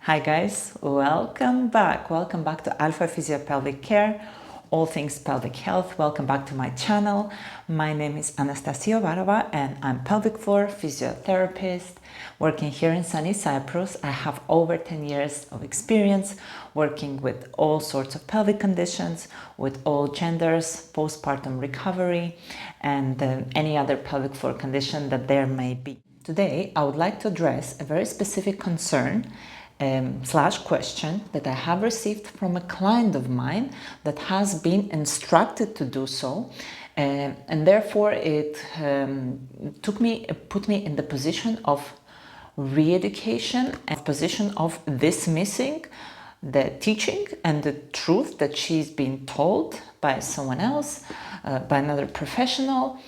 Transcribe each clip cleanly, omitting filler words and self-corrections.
Hi guys, welcome back. Welcome back to Alpha Physio Pelvic Care, all things pelvic health. Welcome back to my channel. My name is Anastasia Varova and I'm pelvic floor physiotherapist working here in sunny Cyprus. I have over 10 years of experience working with all sorts of pelvic conditions, with all genders, postpartum recovery, and any other pelvic floor condition that there may be. Today, I would like to address a very specific concern slash question that I have received from a client of mine that has been instructed to do so, and therefore it put me in the position of re-education and position of dismissing the teaching and the truth that she's been told by someone else, by another professional.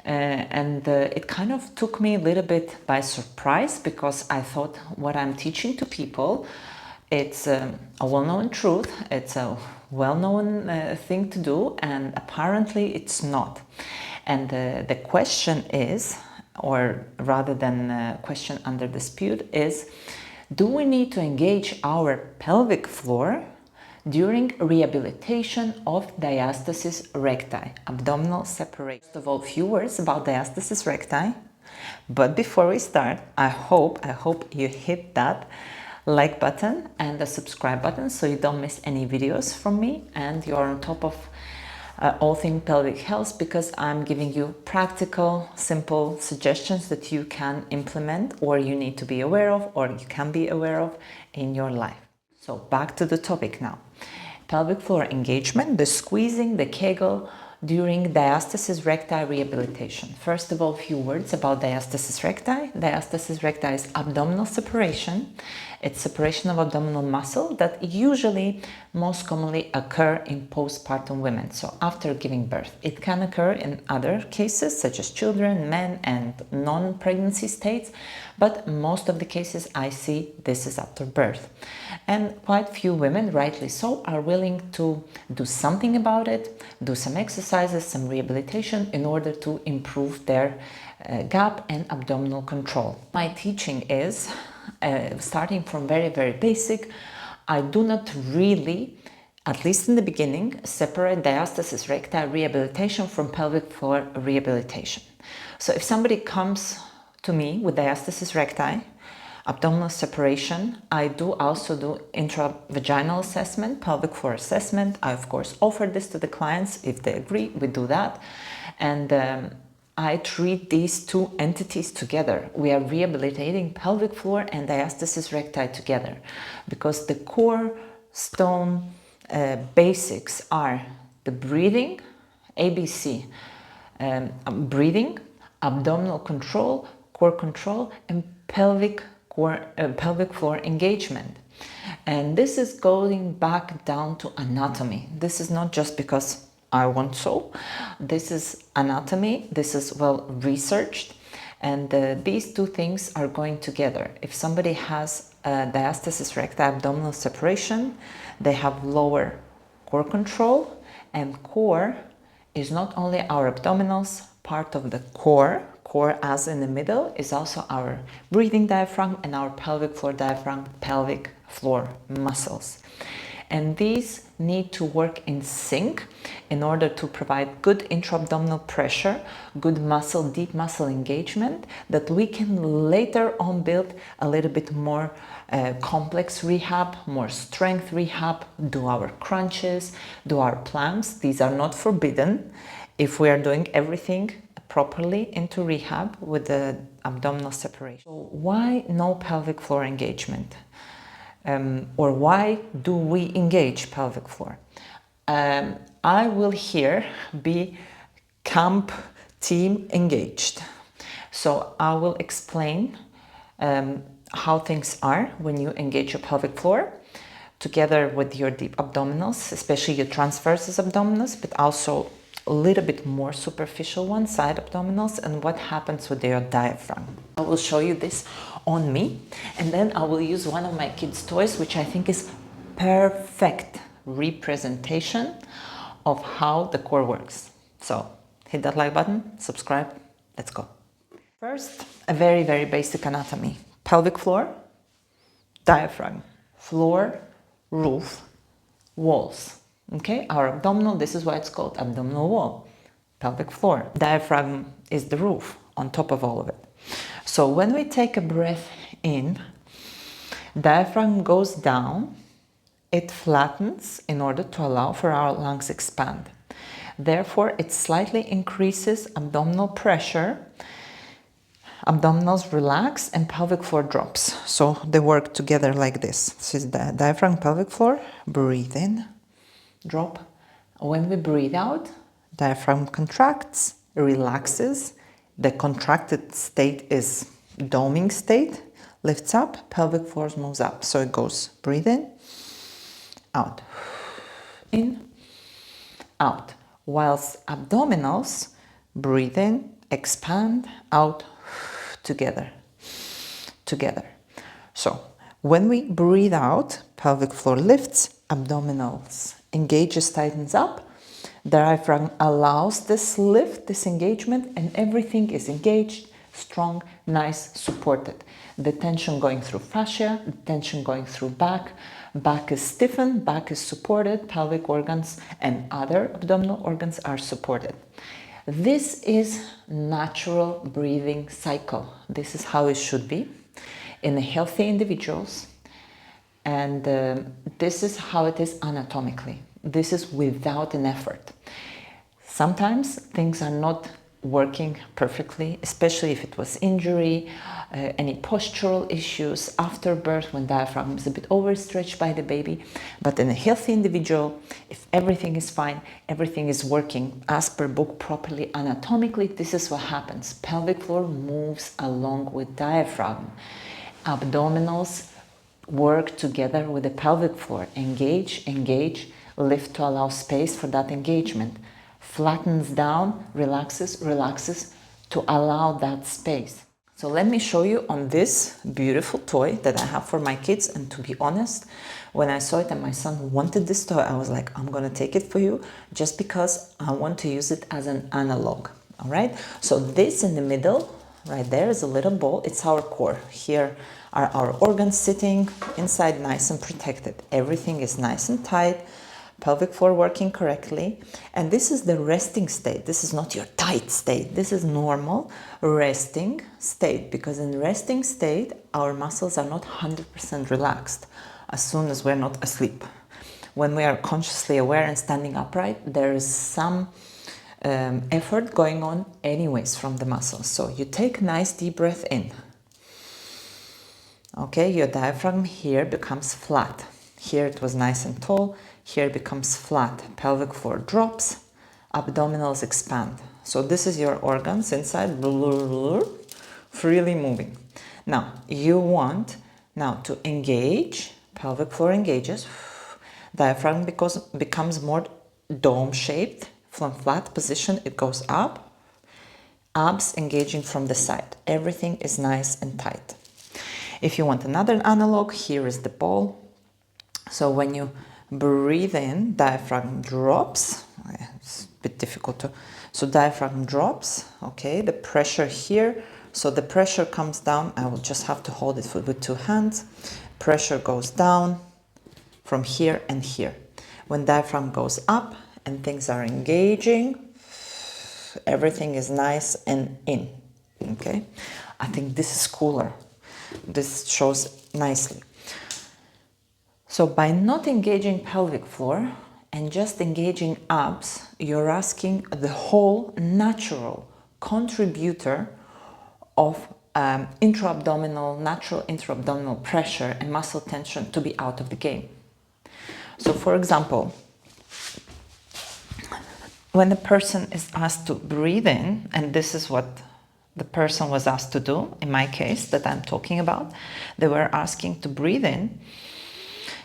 And it kind of took me a little bit by surprise, because I thought what I'm teaching to people, it's a well-known truth, it's a well-known thing to do, and apparently it's not. And the question is, or rather than question under dispute, is: do we need to engage our pelvic floor during rehabilitation of diastasis recti, abdominal separation? First of all, a few words about diastasis recti. But before we start, I hope you hit that like button and the subscribe button so you don't miss any videos from me and you're on top of all things pelvic health, because I'm giving you practical, simple suggestions that you can implement, or you need to be aware of, or you can be aware of in your life. So back to the topic now. Pelvic floor engagement, the squeezing, the Kegel during diastasis recti rehabilitation. First of all, a few words about diastasis recti. Diastasis recti is abdominal separation. It's separation of abdominal muscle that usually most commonly occur in postpartum women, so after giving birth. It can occur in other cases such as children, men, and non-pregnancy states, but most of the cases I see this is after birth. And quite few women, rightly so, are willing to do something about it, do some exercises, some rehabilitation in order to improve their gap and abdominal control. My teaching is starting from very, very basic. I do not really, at least in the beginning, separate diastasis recti rehabilitation from pelvic floor rehabilitation. So if somebody comes to me with diastasis recti, abdominal separation, I do also do intravaginal assessment, pelvic floor assessment. I of course offer this to the clients. If they agree, we do that. And I treat these two entities together. We are rehabilitating pelvic floor and diastasis recti together, because the core stone basics are the breathing, ABC, breathing, abdominal control, core control, and pelvic floor engagement. And this is going back down to anatomy. This is not just because I want so. This is anatomy. This is well researched, and these two things are going together. If somebody has diastasis recti, abdominal separation, they have lower core control, and core is not only our abdominals, part of the core as in the middle is also our breathing diaphragm and our pelvic floor diaphragm, pelvic floor muscles. And these need to work in sync in order to provide good intra-abdominal pressure, good muscle, deep muscle engagement, that we can later on build a little bit more complex rehab, more strength rehab, do our crunches, do our planks. These are not forbidden if we are doing everything properly into rehab with the abdominal separation. So why no pelvic floor engagement? Or why do we engage pelvic floor? I will here be camp team engaged. So I will explain how things are when you engage your pelvic floor together with your deep abdominals, especially your transversus abdominals, but also a little bit more superficial ones, side abdominals, and what happens with your diaphragm. I will show you this on me, and then I will use one of my kids' toys, which I think is perfect representation of how the core works. So hit that like button, subscribe, let's go. First, a very, very basic anatomy. Pelvic floor, diaphragm. floor, roof, walls. Okay, our abdominal, this is why it's called abdominal wall, pelvic floor. Diaphragm is the roof on top of all of it. So when we take a breath in, diaphragm goes down, it flattens in order to allow for our lungs expand. Therefore, it slightly increases abdominal pressure, abdominals relax, and pelvic floor drops. So they work together like this. This is the diaphragm, pelvic floor, breathe in, drop. When we breathe out, diaphragm contracts, relaxes. The contracted state is doming state, lifts up, pelvic floor moves up. So it goes breathe in, out. Whilst abdominals breathe in, expand, out, together. So when we breathe out, pelvic floor lifts, abdominals engages, tightens up, diaphragm allows this lift, this engagement, and everything is engaged, strong, nice, supported. The tension going through fascia, the tension going through back is stiffened, back is supported, pelvic organs and other abdominal organs are supported. This is natural breathing cycle. This is how it should be in healthy individuals, and this is how it is anatomically. This is without an effort. Sometimes things are not working perfectly, especially if it was injury, any postural issues after birth when diaphragm is a bit overstretched by the baby. But in a healthy individual, if everything is fine, everything is working as per book properly anatomically, this is what happens. Pelvic floor moves along with diaphragm. Abdominals work together with the pelvic floor. Engage, lift to allow space for that engagement. Flattens down, relaxes to allow that space. So let me show you on this beautiful toy that I have for my kids. And to be honest, when I saw it and my son wanted this toy, I was like, I'm gonna take it for you just because I want to use it as an analog. All right, so this in the middle right there is a little ball. It's our core. Here are our organs sitting inside, nice and protected. Everything is nice and tight, pelvic floor working correctly. And this is the resting state. This is not your tight state. This is normal resting state, because in resting state, our muscles are not 100% relaxed as soon as we're not asleep. When we are consciously aware and standing upright, there is some effort going on anyways from the muscles. So you take a nice deep breath in. Okay, your diaphragm here becomes flat. Here it was nice and tall. Here it becomes flat. Pelvic floor drops. Abdominals expand. So this is your organs inside, freely moving. Now you want to engage. Pelvic floor engages. Diaphragm becomes more dome-shaped. From flat position, it goes up. Abs engaging from the side. Everything is nice and tight. If you want another analog, here is the ball. So when you breathe in, diaphragm drops. It's a bit difficult to... So diaphragm drops, okay, the pressure here. So the pressure comes down. I will just have to hold it with two hands. Pressure goes down from here and here. When diaphragm goes up and things are engaging, everything is nice and in, okay? I think this is cooler. This shows nicely. So by not engaging pelvic floor and just engaging abs, you're asking the whole natural contributor of natural intra-abdominal pressure and muscle tension to be out of the game. So for example, when the person is asked to breathe in, and this is what the person was asked to do, in my case that I'm talking about, they were asking to breathe in,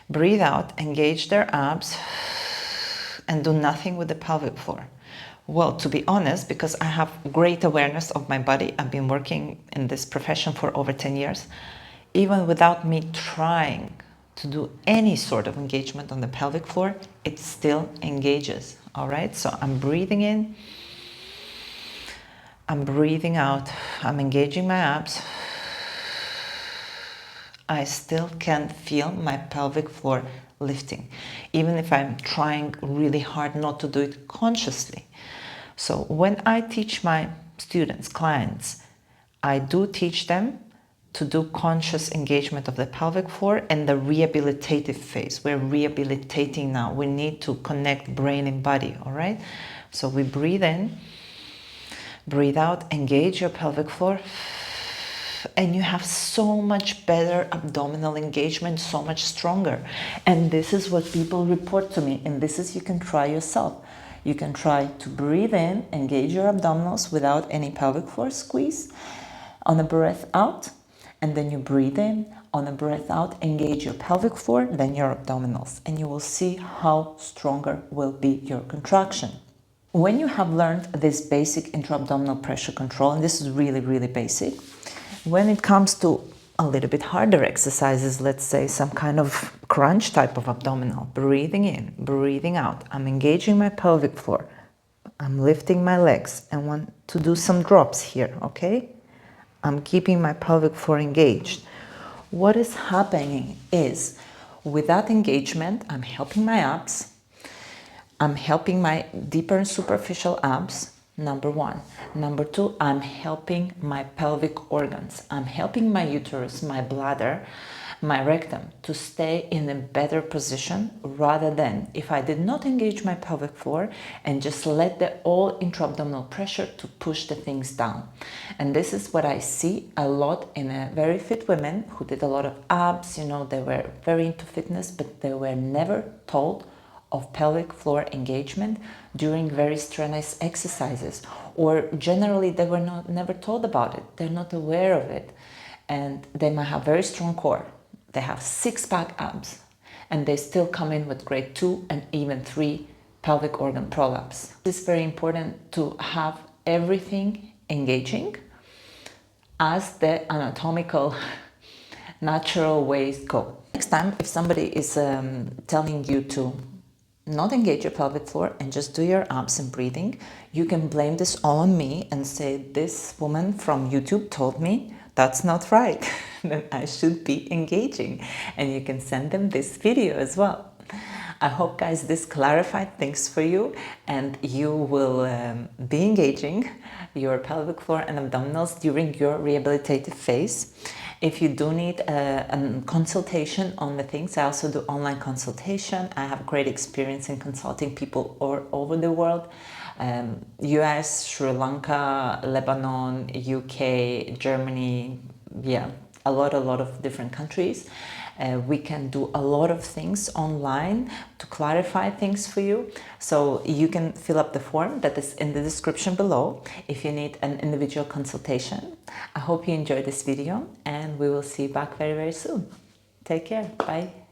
breathe out, engage their abs, and do nothing with the pelvic floor. Well, to be honest, because I have great awareness of my body, I've been working in this profession for over 10 years, even without me trying to do any sort of engagement on the pelvic floor, it still engages, all right? So I'm breathing in, I'm breathing out, I'm engaging my abs, I still can feel my pelvic floor lifting, even if I'm trying really hard not to do it consciously. So when I teach my students, clients, I do teach them to do conscious engagement of the pelvic floor and the rehabilitative phase. We're rehabilitating now. We need to connect brain and body, all right? So we breathe in, breathe out, engage your pelvic floor, and you have so much better abdominal engagement, so much stronger. And this is what people report to me, and this is, you can try yourself. You can try to breathe in, engage your abdominals without any pelvic floor squeeze. On a breath out, and then you breathe in. On a breath out, engage your pelvic floor, then your abdominals, and you will see how stronger will be your contraction. When you have learned this basic intra-abdominal pressure control, and this is really, really basic, when it comes to a little bit harder exercises, let's say some kind of crunch type of abdominal, breathing in, breathing out, I'm engaging my pelvic floor, I'm lifting my legs and want to do some drops here, okay? I'm keeping my pelvic floor engaged. What is happening is, with that engagement, I'm helping my abs, I'm helping my deeper and superficial abs, number one. Number two, I'm helping my pelvic organs. I'm helping my uterus, my bladder, my rectum to stay in a better position, rather than if I did not engage my pelvic floor and just let the all intra-abdominal pressure to push the things down. And this is what I see a lot in a very fit women who did a lot of abs, you know, they were very into fitness, but they were never told of pelvic floor engagement during very strenuous exercises, or generally they were never told about it. They're not aware of it, and they might have very strong core. They have six-pack abs, and they still come in with grade 2 and even 3 pelvic organ prolapse. It's very important to have everything engaging as the anatomical natural ways go. Next time, if somebody is telling you to not engage your pelvic floor and just do your abs and breathing, you can blame this all on me and say, this woman from YouTube told me that's not right, that I should be engaging. And you can send them this video as well. I hope, guys, this clarified things for you, and you will be engaging your pelvic floor and abdominals during your rehabilitative phase. If you do need a consultation on the things, I also do online consultation. I have great experience in consulting people all over the world. US, Sri Lanka, Lebanon, UK, Germany, yeah, a lot of different countries. We can do a lot of things online to clarify things for you. So you can fill up the form that is in the description below if you need an individual consultation. I hope you enjoyed this video, and we will see you back very, very soon. Take care. Bye.